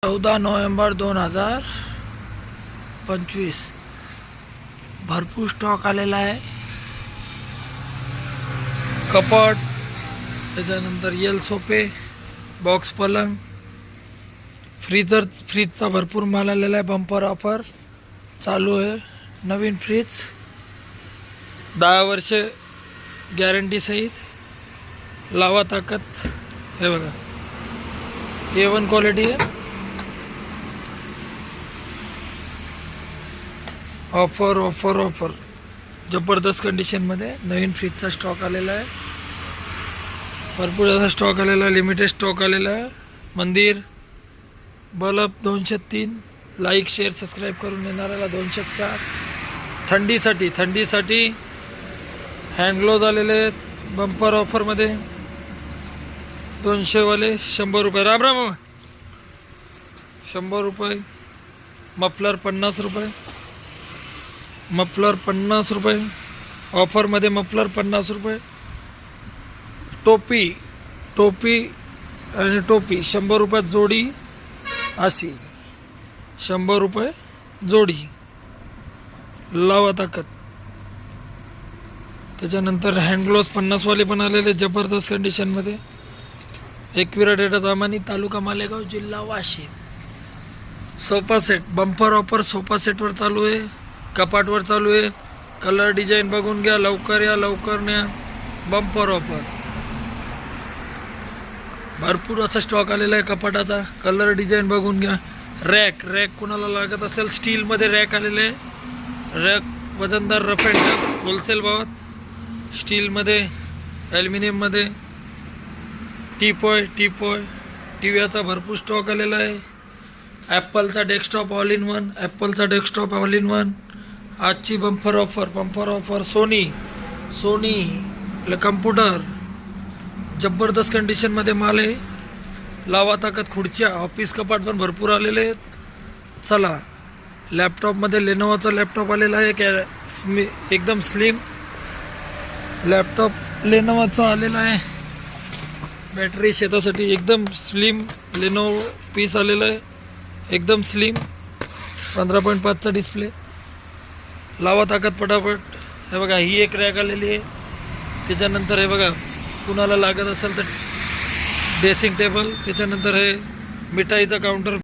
14 November 2025 भरपूर stock आलेला आहे. कपाट, त्याच्यानंतर यल सोफे, बॉक्स पलंग, फ्रीजचा भरपूर माल आलेला आहे. बंपर ऑफर चालू आहे. नवीन फ्रीज 10 वर्ष गॅरंटी सहित, लावा ताकद. हे बघा, A1 क्वालिटी आहे. ऑफर ऑफर ऑफर जबरदस्त कंडिशनमध्ये नवीन फ्रीजचा स्टॉक आलेला आहे. भरपूर असा स्टॉक आलेला आहे. लिमिटेड स्टॉक आलेला आहे. मंदिर बल्ब 203. लाईक शेअर सबस्क्राईब करून येणाऱ्याला 204. थंडीसाठी हँड ग्लोव्ज आलेले आहेत बंपर ऑफरमध्ये. 200 वाले 100 रुपये. राम राम 100 रुपये. मफलर 50 रुपये. मफलर 50 रुपये ऑफरमध्ये. मफलर 50 रुपये. टोपी आणि टोपी 100 रुपयात जोडी. अशी 100 रुपये जोडी. लावा ताकद. त्याच्यानंतर हँड ग्लोव्ज 50 वाले पण आलेले जबरदस्त कंडिशनमध्ये. एकविरा डेटा जामानी, तालुका मालेगाव, जिल्हा Washim. Sofa set bumper offer sofa सेटवर चालू आहे. कपाटवर चालू आहे. कलर डिझाईन बघून घ्या. लवकर या, लवकर न्या. बंपर ऑफर भरपूर असा स्टॉक आलेला आहे कपाटाचा. कलर डिझाईन बघून घ्या. रॅक कुणाला लागत असेल स्टीलमध्ये रॅक आलेले. रॅक वजनदार, रफ अँड टफ, होलसेल भावात. स्टीलमध्ये, ॲल्युमिनियममध्ये. टीपॉय टीव्हीचा भरपूर स्टॉक आलेला आहे. ॲपलचा डेस्कटॉप ऑल इन वन. आजची बंपर ऑफर सोनी कम्प्युटर जबरदस्त कंडिशनमध्ये माल आहे. लावा ताकद. खुर्च्या, ऑफिस कपाट पण भरपूर आलेले आहेत. चला, लॅपटॉपमध्ये लेनोवाचा लॅपटॉप आलेला आहे. एकदम स्लिम लॅपटॉप लेनोवाचा आलेला आहे. बॅटरी शेतासाठी एकदम स्लिम लेनोवो पीस आलेला आहे. एकदम स्लिम 15.5चा डिस्प्ले. लावा ताकद पटापट. हे बघा, ही एक रॅक आलेली आहे. त्याच्यानंतर हे बघा, कुणाला लागत असेल तर ड्रेसिंग टेबल. त्याच्यानंतर हे मिठाईचा काउंटर.